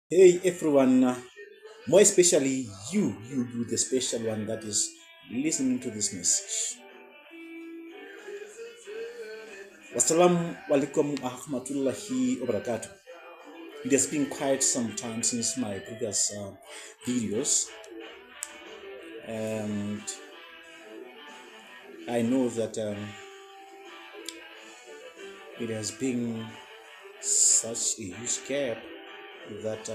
Hey everyone, more especially you, the special one that is listening to this message. Wassalamu alaikum warahmatullahi wabarakatuh. It has been quite some time since my previous videos, and I know that it has been such a huge gap that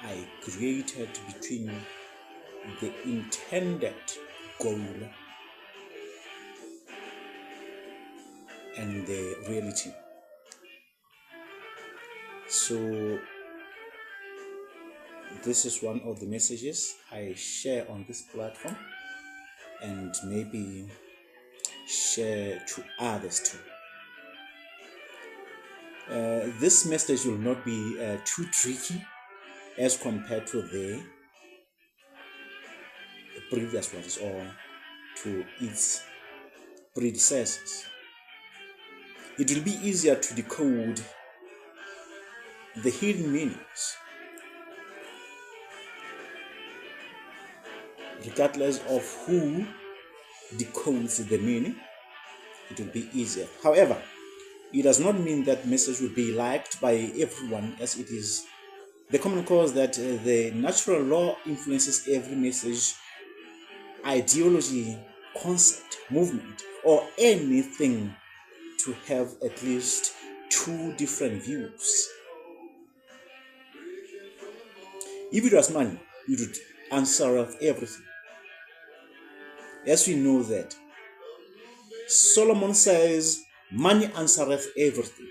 I created between the intended goal and the reality. So this is one of the messages I share on this platform and maybe share to others too. This message will not be too tricky as compared to the previous ones or to its predecessors. It will be easier to decode the hidden meanings regardless of who decodes the meaning. It will be easier. However, it does not mean that message will be liked by everyone, as it is the common cause that the natural law influences every message, ideology, concept, movement, or anything to have at least two different views. If it was money, it would answer of everything. As we know that Solomon says, money answereth everything.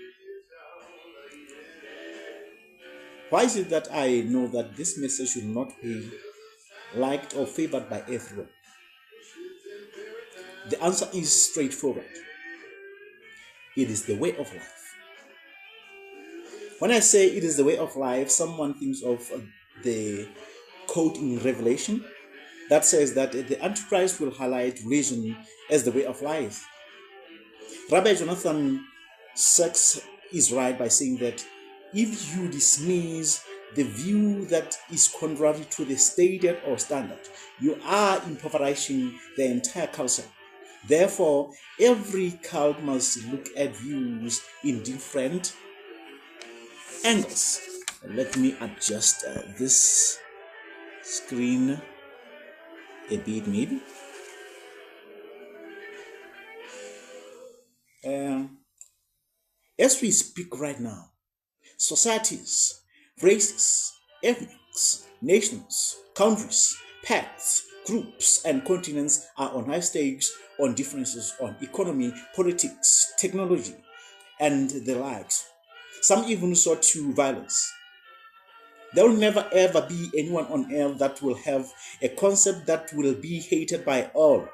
Why is it that I know that this message will not be liked or favored by everyone? The answer is straightforward. It is the way of life. When I say it is the way of life, someone thinks of the quote in Revelation that says that the Antichrist will highlight religion as the way of life. Rabbi Jonathan Sachs is right by saying that if you dismiss the view that is contrary to the stated or standard, you are impoverishing the entire culture. Therefore, every cult must look at views in different angles. Let me adjust this screen a bit maybe. As we speak right now, societies, races, ethnics, nations, countries, paths, groups, and continents are on high stakes on differences on economy, politics, technology, and the likes. Some even resort to violence. There will never ever be anyone on earth that will have a concept that will be hated by all.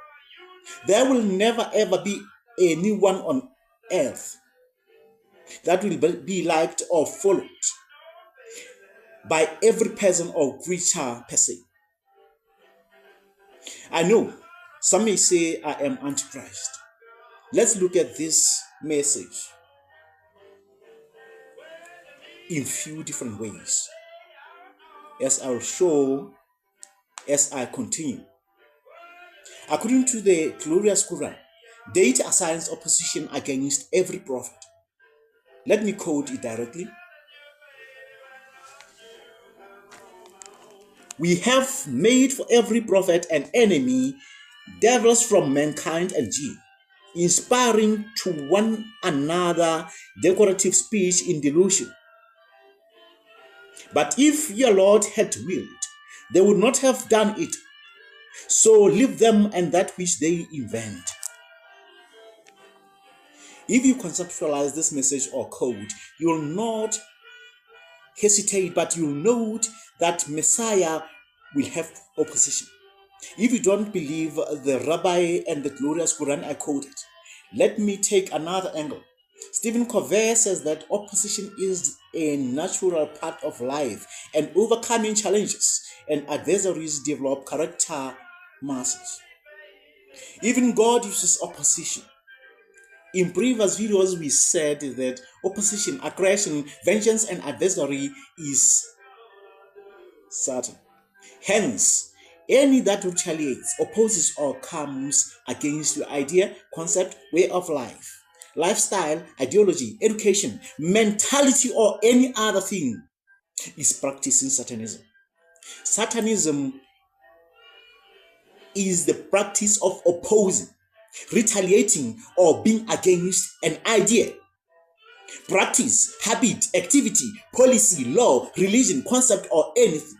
There will never ever be anyone on earth that will be liked or followed by every person or creature per se. I know some may say I am Antichrist. Let's look at this message in few different ways, as I'll show as I continue. According to the glorious Quran, deity assigns opposition against every prophet. Let me quote it directly. We have made for every prophet an enemy, devils from mankind and jinn, inspiring to one another decorative speech in delusion. But if your Lord had willed, they would not have done it. So leave them and that which they invent. If you conceptualize this message or code, you will not hesitate, but you'll note that Messiah will have opposition. If you don't believe the rabbi and the glorious Quran I quoted, let me take another angle. Stephen Covey says that opposition is a natural part of life, and overcoming challenges and adversaries develop character masses. Even God uses opposition In previous videos, we said that opposition, aggression, vengeance, and adversary is Satan. Hence, any that retaliates, opposes, or comes against your idea, concept, way of life, lifestyle, ideology, education, mentality, or any other thing is practicing Satanism. Satanism is the practice of opposing, retaliating, or being against an idea, practice, habit, activity, policy, law, religion, concept, or anything.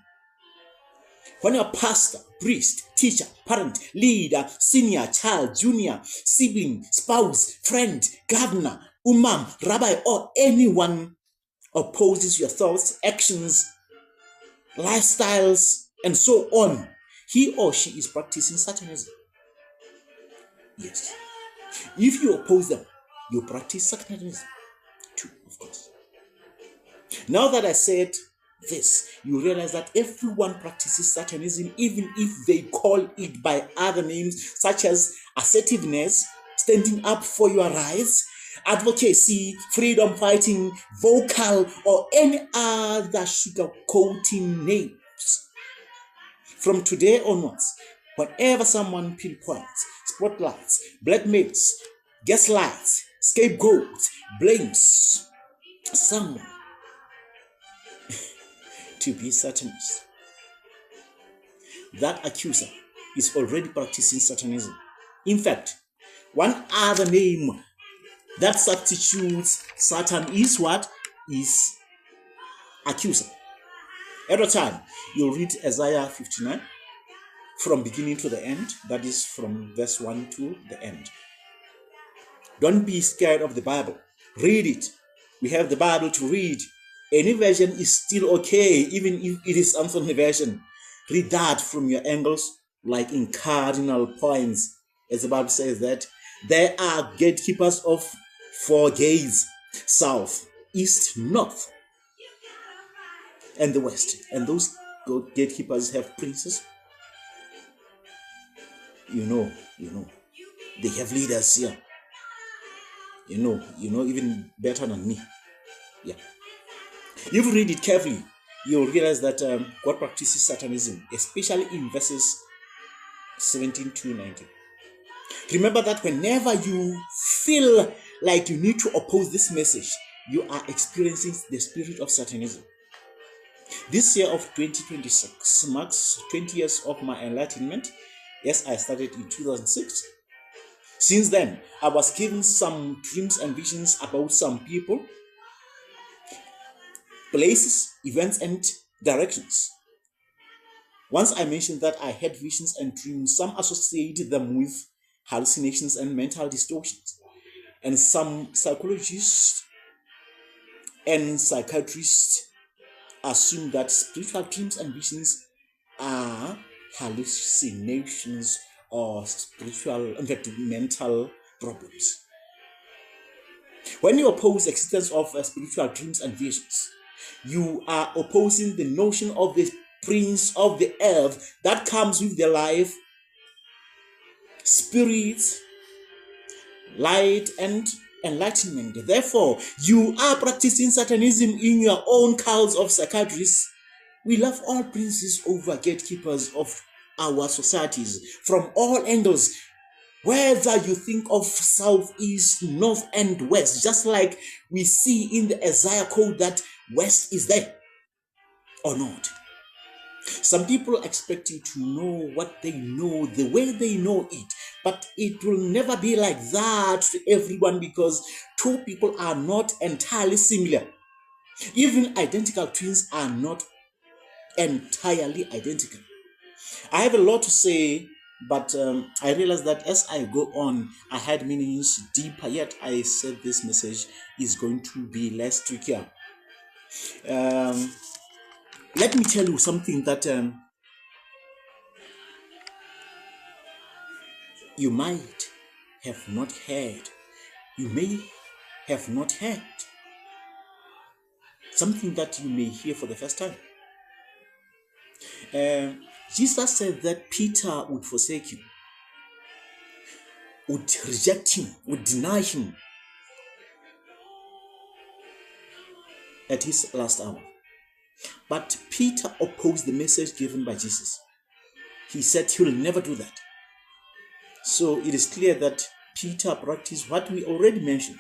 When a pastor, priest, teacher, parent, leader, senior, child, junior, sibling, spouse, friend, governor, imam, rabbi, or anyone opposes your thoughts, actions, lifestyles, and so on, he or she is practicing Satanism. Yes. If you oppose them, you practice Satanism too, of course. Now that I said this, you realize that everyone practices Satanism, even if they call it by other names such as assertiveness, standing up for your rights, advocacy, freedom fighting, vocal, or any other sugar-coating names. From today onwards, whenever someone pinpoints, spotlights, blackmails, gaslights, scapegoats, blames someone to be Satanist, that accuser is already practicing Satanism. In fact, one other name that substitutes Satan is what? Is accuser. Every time you read Isaiah 59 from beginning to the end, that is from verse 1 to the end. Don't be scared of the Bible. Read it. We have the Bible to read. Any version is still okay, even if it is Anthony version. Read that from your angles, like in cardinal points. As the Bible says that there are gatekeepers of 4 gates: south, east, north, and the west. And those gatekeepers have princes. You know. They have leaders here. You know even better than me. Yeah. If you read it carefully, you'll realize that God practices Satanism, especially in verses 17 to 19. Remember that whenever you feel like you need to oppose this message, you are experiencing the spirit of Satanism. This year of 2026 marks 20 years of my enlightenment. Yes, I started in 2006. Since then, I was given some dreams and visions about some people, places, events, and directions. Once I mentioned that I had visions and dreams, some associated them with hallucinations and mental distortions. And some psychologists and psychiatrists assume that spiritual dreams and visions are hallucinations or spiritual, in fact, mental problems. When you oppose the existence of spiritual dreams and visions, you are opposing the notion of the prince of the earth that comes with the life, spirit, light, and enlightenment. Therefore, you are practicing Satanism in your own cults of psychiatrists. We love all princes over gatekeepers of our societies from all angles, whether you think of south, east, north, and west, just like we see in the Isaiah code that west is there or not. Some people expect you to know what they know the way they know it, but it will never be like that to everyone, because two people are not entirely similar. Even identical twins are not entirely identical. I have a lot to say, but I realized that as I go on, I had meanings deeper, yet I said this message is going to be less trickier. Let me tell you something that you might have not heard. You may have not heard. Something that you may hear for the first time. Jesus said that Peter would forsake him, would reject him, would deny him at his last hour. But Peter opposed the message given by Jesus. He said he will never do that. So it is clear that Peter practiced what we already mentioned.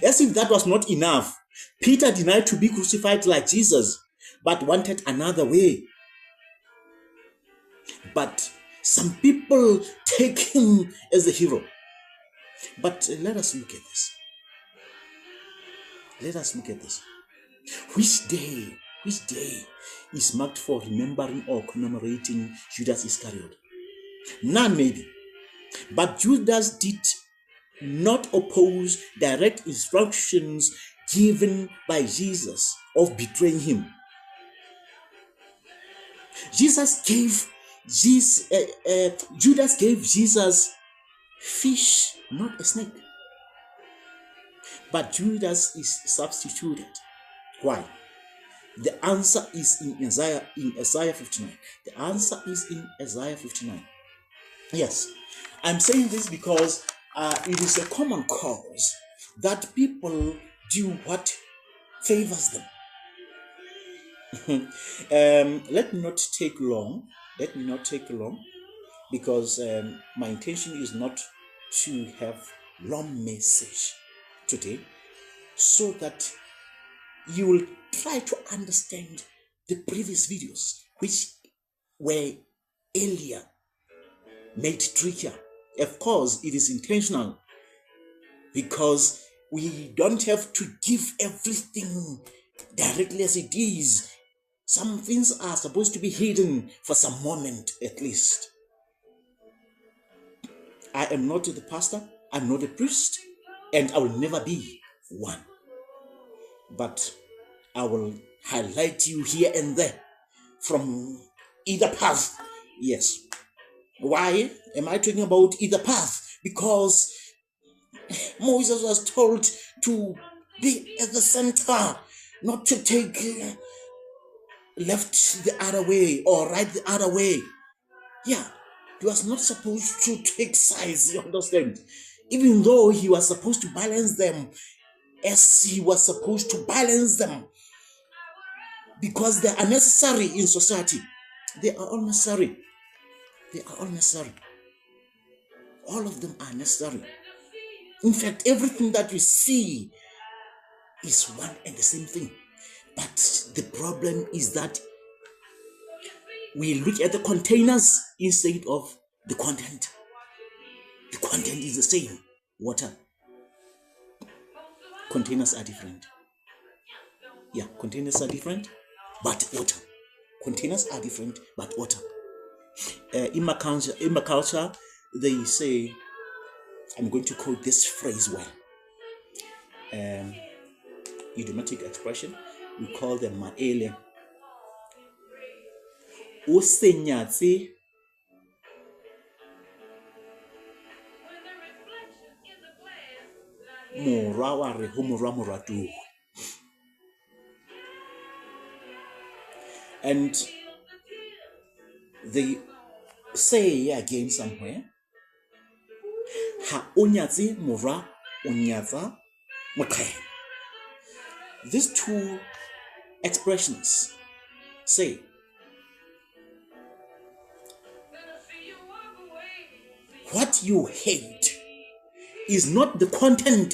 As if that was not enough, Peter denied to be crucified like Jesus, but wanted another way. But some people take him as a hero. But let us look at this. Let us look at this. Which day is marked for remembering or commemorating Judas Iscariot? None maybe. But Judas did not oppose direct instructions given by Jesus of betraying him. Judas gave Jesus fish, not a snake. But Judas is substituted. Why? The answer is in Isaiah 59. The answer is in Isaiah 59. Yes, I'm saying this because it is a common cause that people do what favors them. Let me not take long. Because my intention is not to have long message today, so that you will try to understand the previous videos which were earlier made trickier. Of course, it is intentional, because we don't have to give everything directly as it is. Some things are supposed to be hidden for some moment at least. I am not the pastor, I'm not a priest, and I will never be one. But I will highlight you here and there from either path. Yes. Why am I talking about either path? Because Moses was told to be at the center, not to take left the other way or right the other way. Yeah, he was not supposed to take sides, you understand? Even though he was supposed to balance them as he was supposed to balance them, because they are necessary in society. They are all necessary. They are all necessary. All of them are necessary. In fact, everything that we see is one and the same thing. But the problem is that we look at the containers instead of the content. The content is the same. Water. Containers are different. Yeah, containers are different, but water. Containers are different, but water. In my culture, they say, I'm going to quote this phrase well. Idiomatic expression, we call them maele. O senyatsi morwa wa re ho morwa moratu. And they say again somewhere, ha onyatsi morwa onyatsa mokgele. These two expressions say what you hate is not the content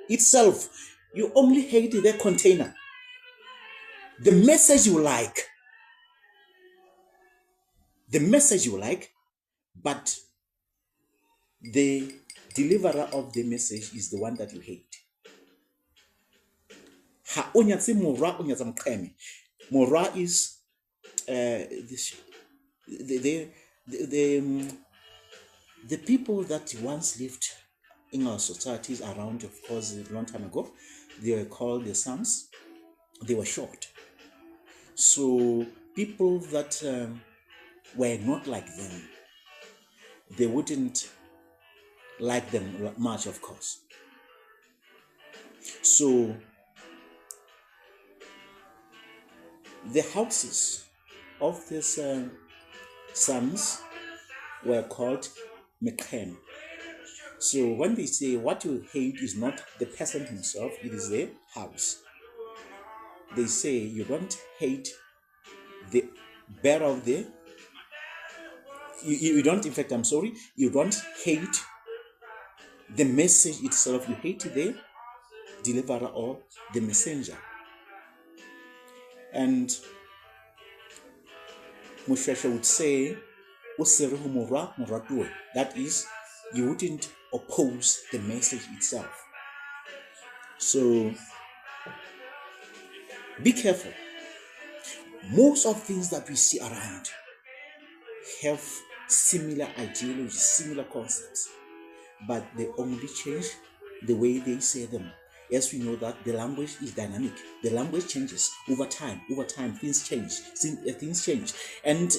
itself. You only hate the container. The message you like, but the deliverer of the message is the one that you hate. Ha onyatsi morwa onyatsa mokgele. Morwa is the people that once lived in our societies around, of course, a long time ago. They were called the sons. They were short. So people that were not like them, they wouldn't like them much, of course. So the houses of these sons were called Mekhem. So when they say what you hate is not the person himself, it is the house. they say you don't hate the bearer of the, you don't, in fact, I'm sorry, you don't hate the message itself, you hate the deliverer or the messenger. And Mushasha would say, that is, you wouldn't oppose the message itself. So be careful. Most of things that we see around have similar ideologies, similar concepts, but they only change the way they say them. As we know that the language is dynamic, the language changes over time. Over time, things change. Things change, and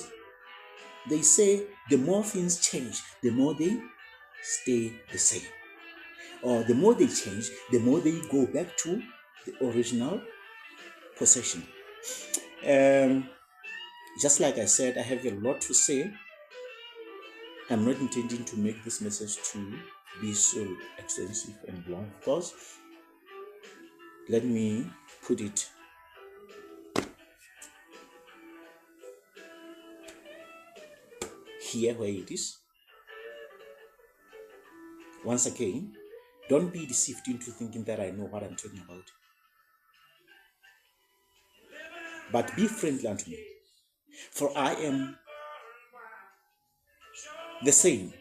they say the more things change, the more they stay the same, or the more they change, the more they go back to the original possession. Just like I said, I have a lot to say. I'm not intending to make this message to be so extensive and long, because let me put it here where it is. Once again, don't be deceived into thinking that I know what I'm talking about, but be friendly unto me, for I am the same,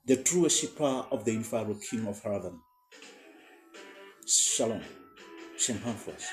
the true worshipper of the infallible King of heaven. Shalom. Shem Hanfos.